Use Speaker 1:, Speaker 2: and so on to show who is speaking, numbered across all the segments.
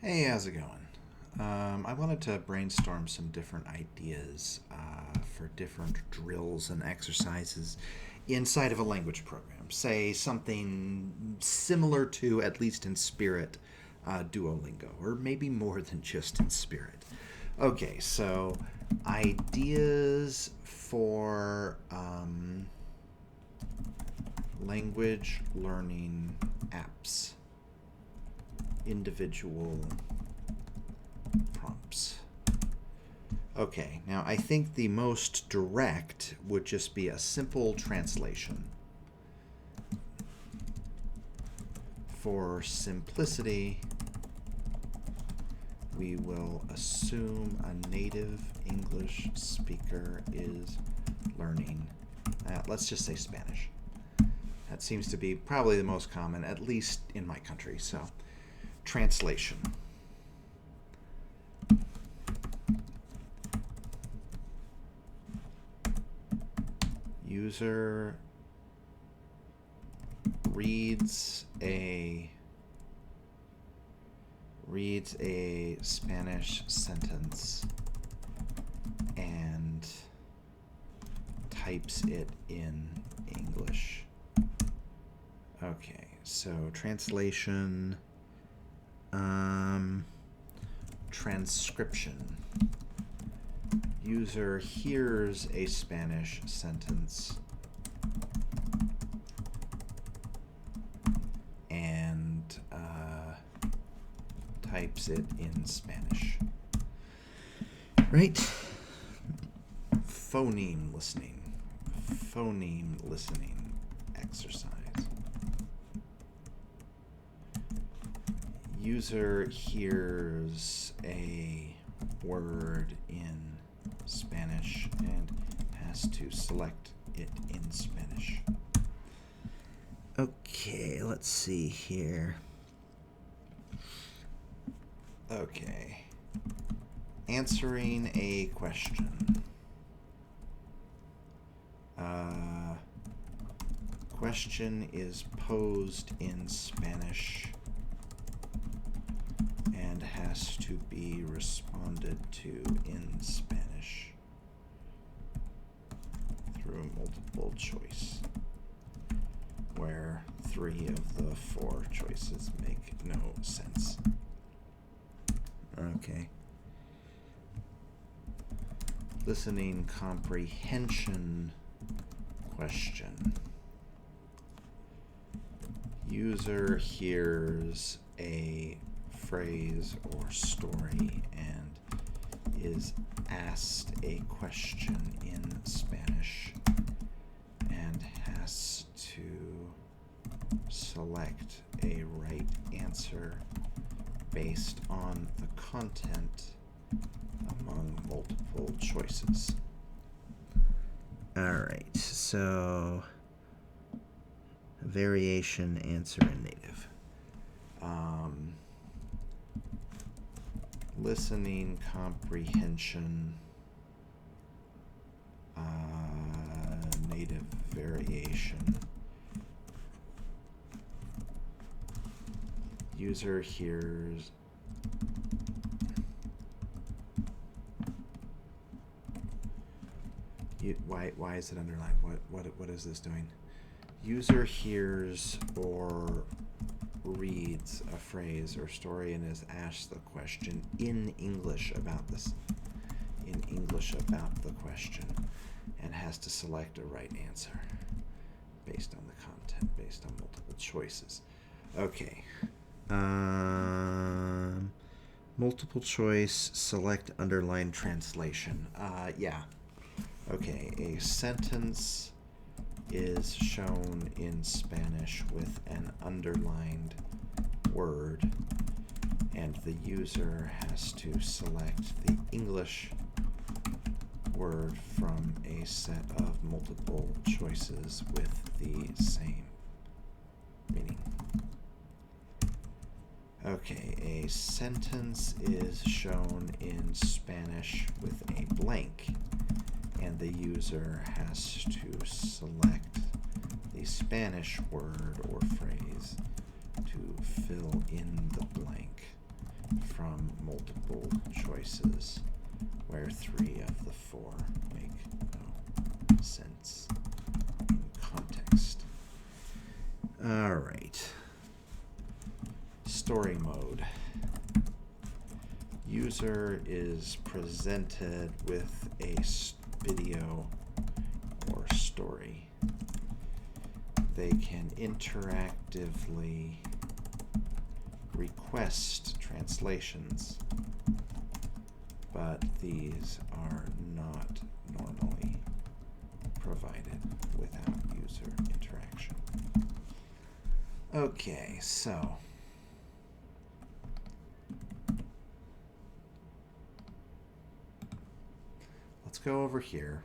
Speaker 1: Hey, how's it going? I wanted to brainstorm some different ideas for different drills and exercises inside of a language program. Say something similar to, at least in spirit, Duolingo, or maybe more than just in spirit. Okay, so ideas for language learning apps, individual prompts. Okay, now I think the most direct would just be a simple translation. For simplicity, we will assume a native English speaker is learning, let's just say Spanish. That seems to be probably the most common, at least in my country. So, translation. User reads a Spanish sentence and types it in English. Okay, so translation, transcription. User hears a Spanish sentence and types it in Spanish. Right? Phoneme listening. Phoneme listening exercise. User hears a word in Spanish and has to select it in Spanish. Okay, let's see here. Okay. Answering a question. Question is posed in Spanish and has to be responded to in Spanish through multiple choice, where 3 of the 4 choices make no sense. Okay. Listening comprehension question. User hears a phrase or story and is asked a question in Spanish and has to select a right answer based on the content among multiple choices. All right, so variation, answer in native. Listening comprehension, native variation. User hears why is it underlined? What is this doing? User hears or reads a phrase or story and is asked the question in English about the question and has to select a right answer based on the content, based on multiple choices. Okay. Multiple choice, select underline translation. Yeah. Okay, a sentence is shown in Spanish with an underlined word, and the user has to select the English word from a set of multiple choices with the same meaning. Okay, a sentence is shown in Spanish with a blank, and the user has to select the Spanish word or phrase to fill in the blank from multiple choices where 3 of the 4 make no sense in context. All right. Story mode. User is presented with a video or story. They can interactively request translations, but these are not normally provided without user interaction. Okay, so let's go over here.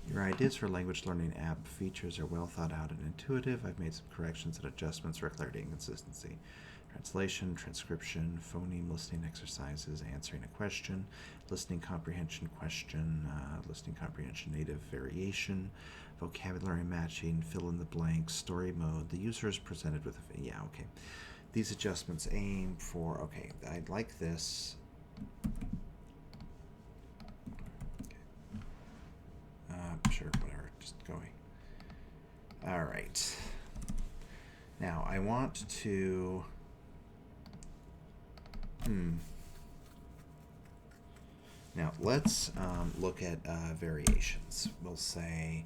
Speaker 1: Your ideas for language learning app features are well thought out and intuitive. I've made some corrections and adjustments for clarity and consistency. Translation, transcription, phoneme listening exercises, answering a question, listening comprehension question, listening comprehension native variation, vocabulary matching, fill in the blanks, story mode. The user is presented with a, yeah, okay. These adjustments aim for, okay, I'd like this. Sure, whatever, just going. All right. Now I want to, now let's look at variations. We'll say,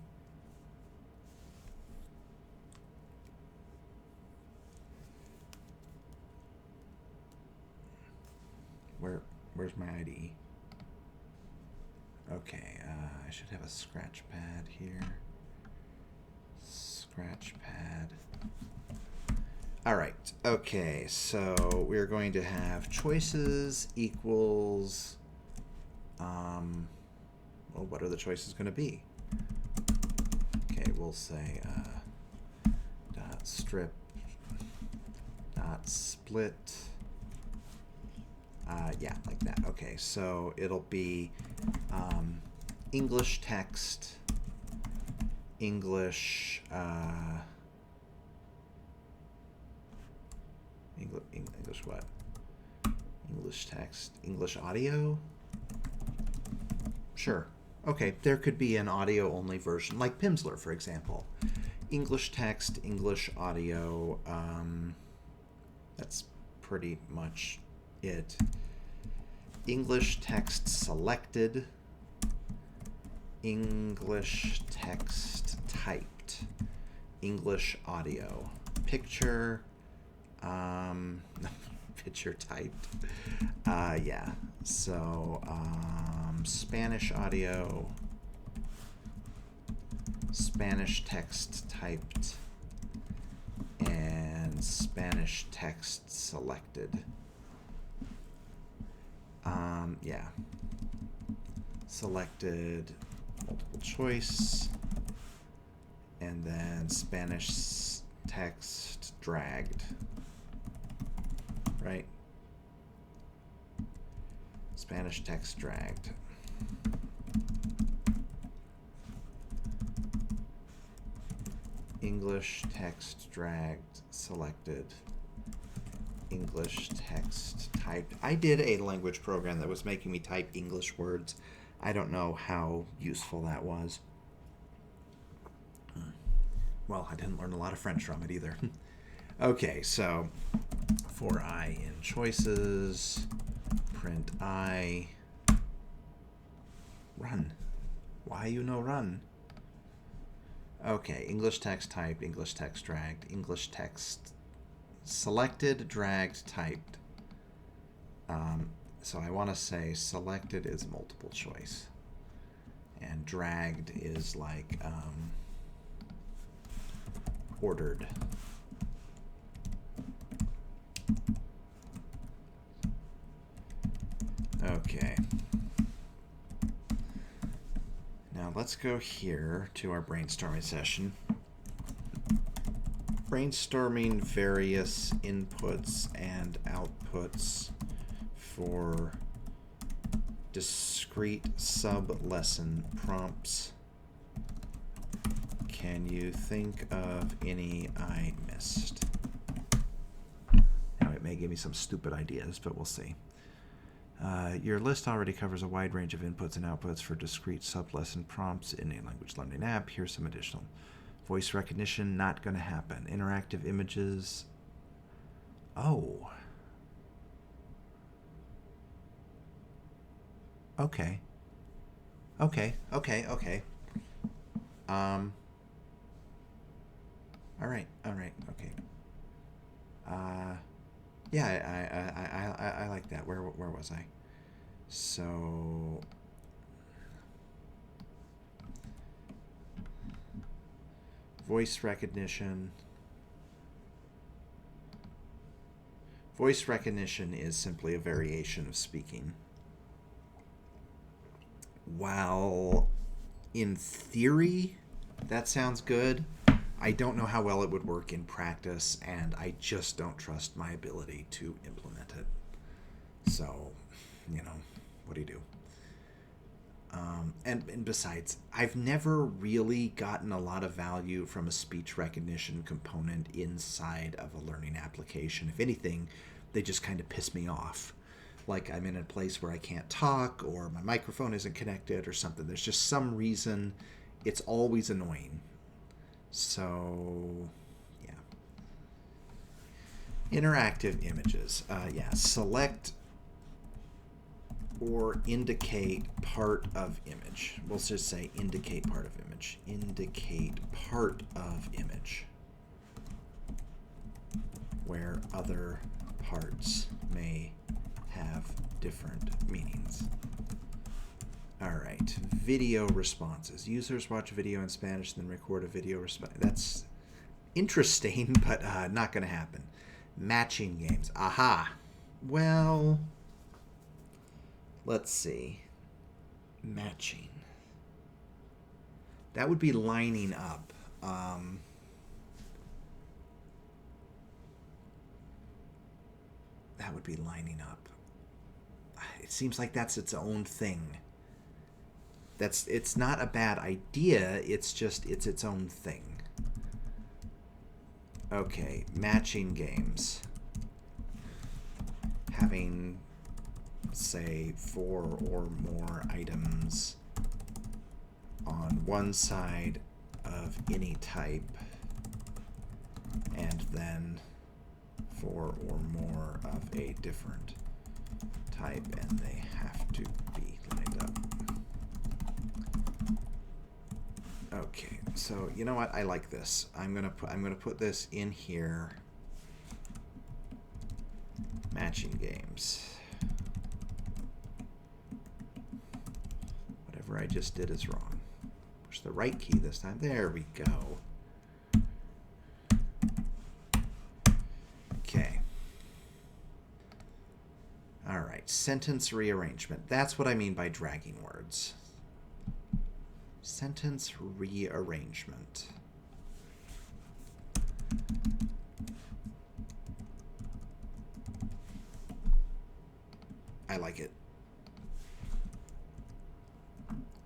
Speaker 1: where's my ID? Okay, I should have a scratch pad here. Scratch pad. All right, okay, so we're going to have choices equals, well, what are the choices going to be? Okay, we'll say dot strip dot split. Yeah, like that. Okay, so it'll be English text, English, English what? English text, English audio? Sure. Okay, there could be an audio-only version, like Pimsleur, for example. English text, English audio, that's pretty much it. English text selected, English text typed, English audio, picture, picture typed, yeah, so Spanish audio, Spanish text typed, and Spanish text selected. Yeah, selected, multiple choice, and then Spanish text dragged, right? Spanish text dragged. English text dragged, selected. English text typed. I did a language program that was making me type English words. I don't know how useful that was. Well, I didn't learn a lot of French from it either. Okay, so for I in choices, print I, run. Why you no run? Okay, English text typed, English text dragged, English text selected, dragged, typed. So I want to say selected is multiple choice, and dragged is like ordered. Okay. Now let's go here to our brainstorming session. Brainstorming various inputs and outputs for discrete sub-lesson prompts. Can you think of any I missed? Now, it may give me some stupid ideas, but we'll see. Your list already covers a wide range of inputs and outputs for discrete sub-lesson prompts in a language learning app. Here's some additional. Voice recognition, not going to happen. Interactive images. Oh. Okay. Okay. All right. Okay. Yeah, I like that. Where was I? So voice recognition. Voice recognition is simply a variation of speaking. While in theory that sounds good, I don't know how well it would work in practice, and I just don't trust my ability to implement it. So, what do you do? And besides, I've never really gotten a lot of value from a speech recognition component inside of a learning application. If anything, they just kind of piss me off. Like I'm in a place where I can't talk, or my microphone isn't connected, or something. There's just some reason it's always annoying. So, yeah. Interactive images. Select or indicate part of image. We'll just say indicate part of image. Indicate part of image where other parts may have different meanings. All right, video responses. Users watch a video in Spanish, then record a video response. That's interesting, but not going to happen. Matching games. Aha. Well, let's see. Matching. That would be lining up. That would be lining up. It seems like that's its own thing. It's not a bad idea, it's its own thing. Okay, matching games. Having, say, 4 or more items on one side of any type, and then 4 or more of a different type, and they have to be lined up. Okay, so you know what? I like this. I'm gonna put this in here. Matching games. Whatever I just did is wrong. Push the right key this time. There we go. Okay. All right, sentence rearrangement. That's what I mean by dragging words. Sentence rearrangement. I like it.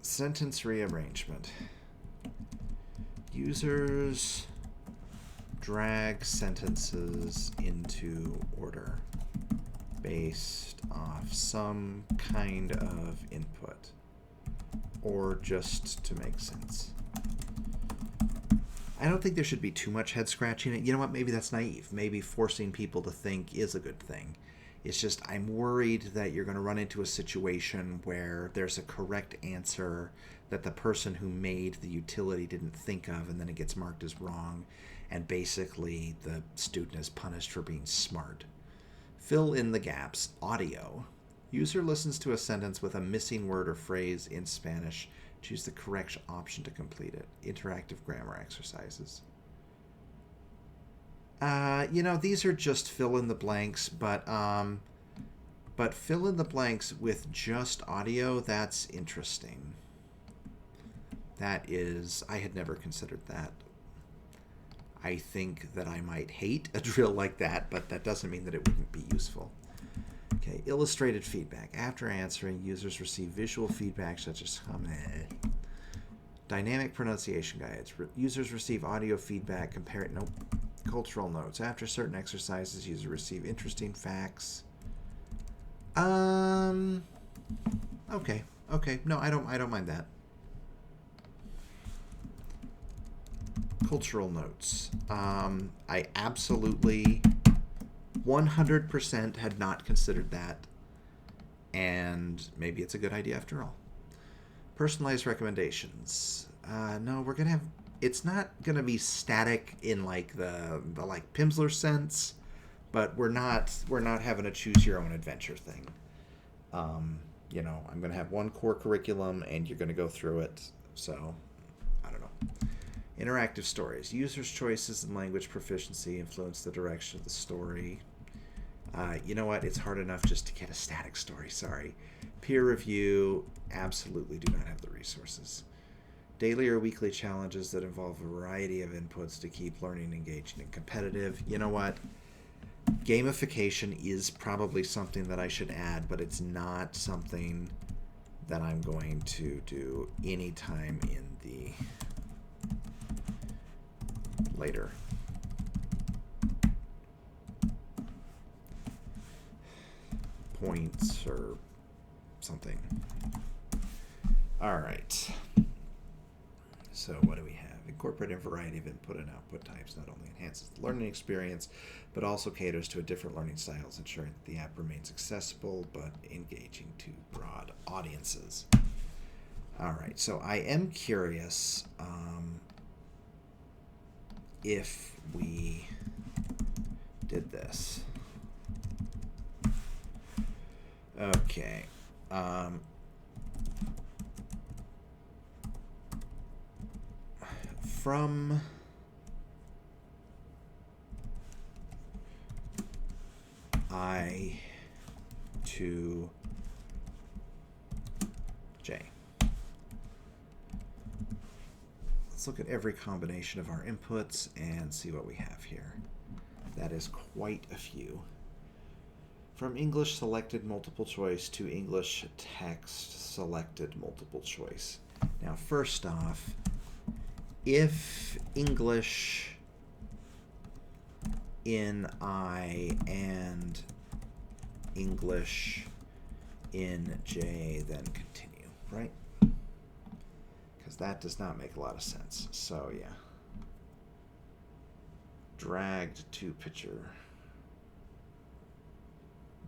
Speaker 1: Sentence rearrangement. Users drag sentences into order based off some kind of input, or just to make sense. I don't think there should be too much head scratching. You know what? Maybe that's naive. Maybe forcing people to think is a good thing. It's just I'm worried that you're going to run into a situation where there's a correct answer that the person who made the utility didn't think of, and then it gets marked as wrong, and basically the student is punished for being smart. Fill in the gaps. Audio. User listens to a sentence with a missing word or phrase in Spanish. Choose the correct option to complete it. Interactive grammar exercises. These are just fill in the blanks, but fill in the blanks with just audio, that's interesting. That is, I had never considered that. I think that I might hate a drill like that, but that doesn't mean that it wouldn't be useful. Okay, illustrated feedback. After answering, users receive visual feedback such as dynamic pronunciation guides. Users receive audio feedback, cultural notes. After certain exercises, users receive interesting facts. Okay. No, I don't mind that. Cultural notes. I absolutely 100% had not considered that, and maybe it's a good idea after all. Personalized recommendations. No, we're gonna have. It's not gonna be static in like the like Pimsleur sense, but we're not having a choose your own adventure thing. You know, I'm gonna have one core curriculum, and you're gonna go through it. So, I don't know. Interactive stories. Users' choices and language proficiency influence the direction of the story. You know what? It's hard enough just to get a static story. Sorry. Peer review. Absolutely do not have the resources. Daily or weekly challenges that involve a variety of inputs to keep learning engaging and competitive. You know what? Gamification is probably something that I should add, but it's not something that I'm going to do anytime in the later. Points or something. All right. So what do we have? Incorporating a variety of input and output types not only enhances the learning experience, but also caters to a different learning styles, ensuring that the app remains accessible but engaging to broad audiences. All right. So I am curious if we did this. Okay. From I to J. Let's look at every combination of our inputs and see what we have here. That is quite a few. From English selected multiple choice to English text selected multiple choice. Now, first off, if English in I and English in J, then continue, right? Because that does not make a lot of sense. So, yeah. Dragged to picture.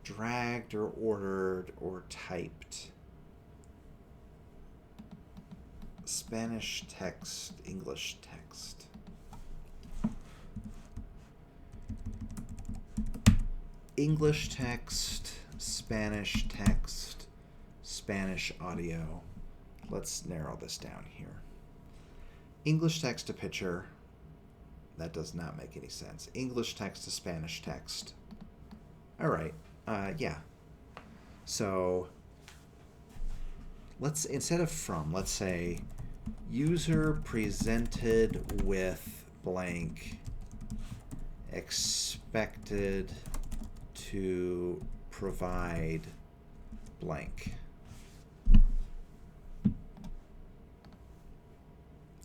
Speaker 1: Dragged or ordered or typed. Spanish text, English text. English text, Spanish audio. Let's narrow this down here. English text to picture. That does not make any sense. English text to Spanish text. All right. Yeah. So let's, instead of from, let's say user presented with blank expected to provide blank.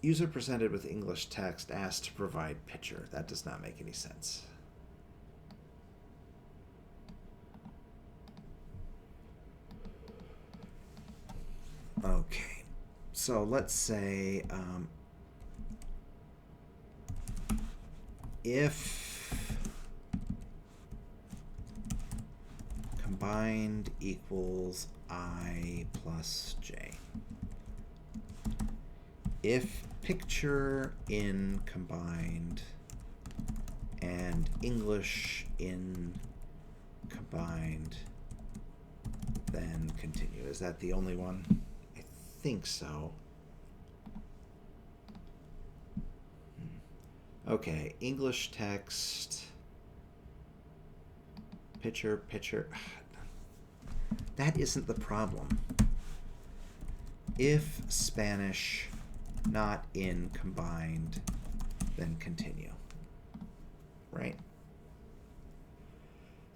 Speaker 1: User presented with English text asked to provide picture. That does not make any sense. Okay, so let's say if combined equals I plus J. If picture in combined and English in combined, then continue. Is that the only one? I think so. Okay, English text, picture. That isn't the problem. If Spanish not in combined, then continue. Right?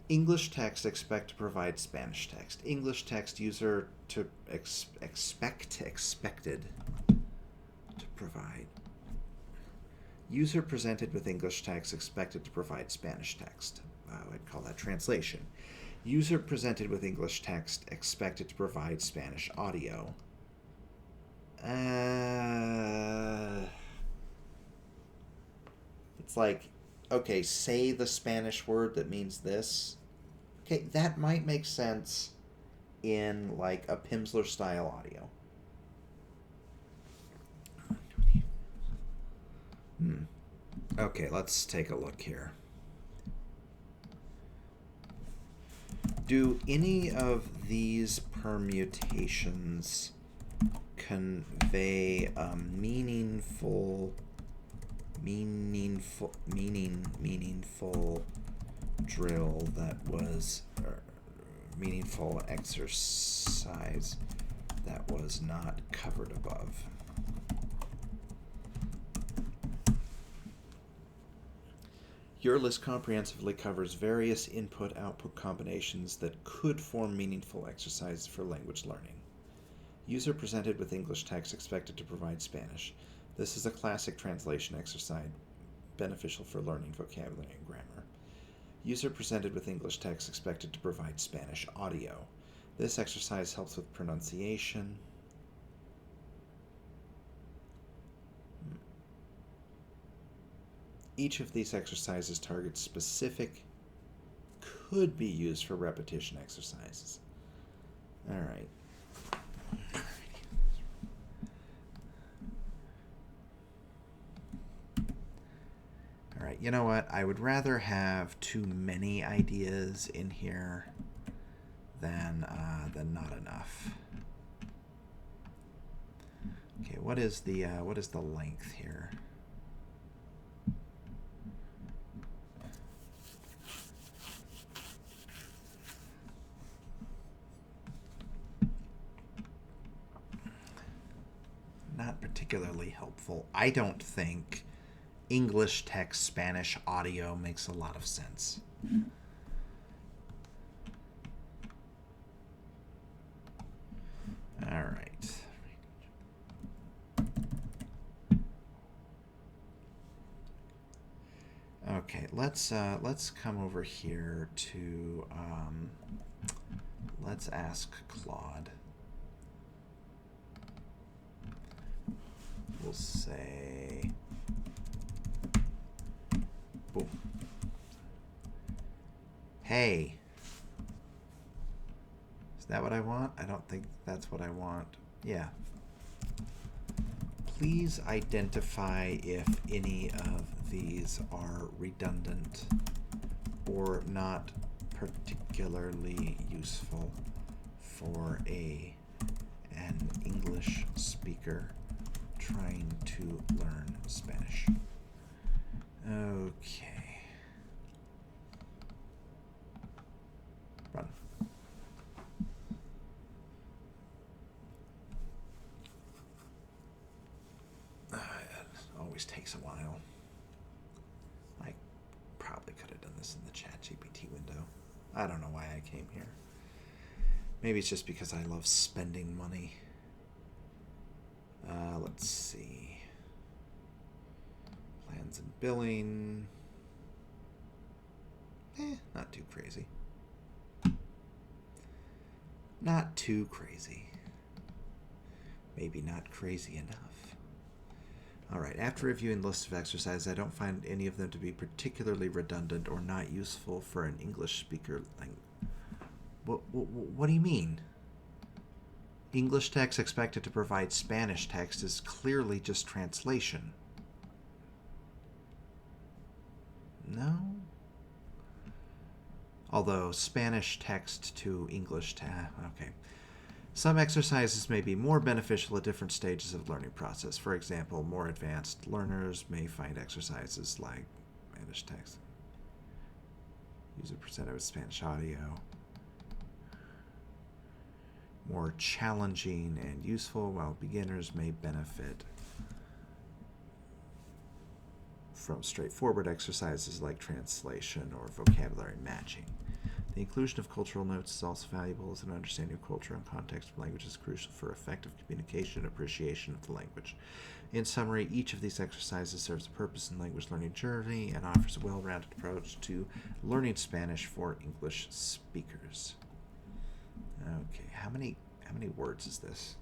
Speaker 1: English text expect to provide Spanish text. English text user to expected to provide. User presented with English text expected to provide Spanish text. I'd call that translation. User presented with English text expected to provide Spanish audio. It's like, okay, say the Spanish word that means this. Okay, that might make sense in like a Pimsleur style audio. Okay, let's take a look here. Do any of these permutations convey a meaningful drill that was meaningful exercise that was not covered above? Your list comprehensively covers various input-output combinations that could form meaningful exercises for language learning. User presented with English text expected to provide Spanish. This is a classic translation exercise beneficial for learning vocabulary and grammar. User presented with English text expected to provide Spanish audio. This exercise helps with pronunciation. Each of these exercises targets specific, could be used for repetition exercises. All right. All right, you know what? I would rather have too many ideas in here than not enough. Okay, what is the length here? Not particularly helpful. I don't think English text, Spanish audio makes a lot of sense. All right. Okay, let's come over here to let's ask Claude. We'll say boom. Hey. Is that what I want? I don't think that's what I want. Yeah. Please identify if any of these are redundant or not particularly useful for an English speaker trying to learn Spanish. Okay. Run. It always takes a while. I probably could have done this in the ChatGPT window. I don't know why I came here. Maybe it's just because I love spending money. Let's see. Plans and billing. Not too crazy. Not too crazy. Maybe not crazy enough. All right, after reviewing the list of exercises, I don't find any of them to be particularly redundant or not useful for an English speaker. What do you mean? English text expected to provide Spanish text is clearly just translation. No? Although Spanish text to English okay. Some exercises may be more beneficial at different stages of the learning process. For example, more advanced learners may find exercises like Spanish text. User presented with Spanish audio more challenging and useful, while beginners may benefit from straightforward exercises like translation or vocabulary matching. The inclusion of cultural notes is also valuable as an understanding of culture and context of language is crucial for effective communication and appreciation of the language. In summary, each of these exercises serves a purpose in the language learning journey and offers a well-rounded approach to learning Spanish for English speakers. Okay, how many words is this?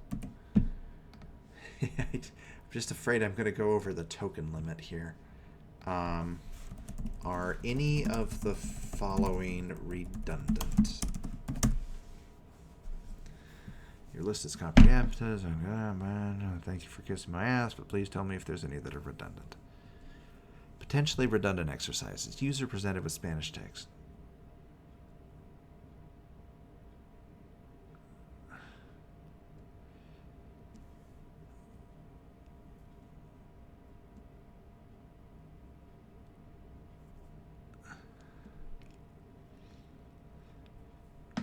Speaker 1: I'm just afraid I'm going to go over the token limit here. Are any of the following redundant? Your list is comprehensive. Thank you for kissing my ass, but please tell me if there's any that are redundant. Potentially redundant exercises. User presented with Spanish text.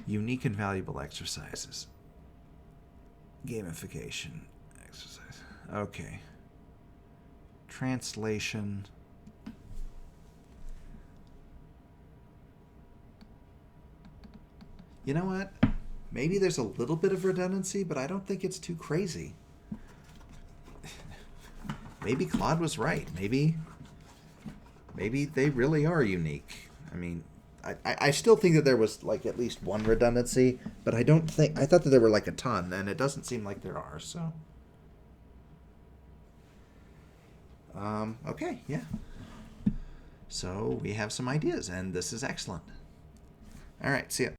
Speaker 1: Unique and valuable exercises. Gamification exercise. Okay. Translation. You know what? Maybe there's a little bit of redundancy, but I don't think it's too crazy. Maybe Claude was right. Maybe they really are unique. I mean, I still think that there was like at least one redundancy, but I thought that there were like a ton, and it doesn't seem like there are, so. Okay, yeah. So we have some ideas, and this is excellent. All right, see ya.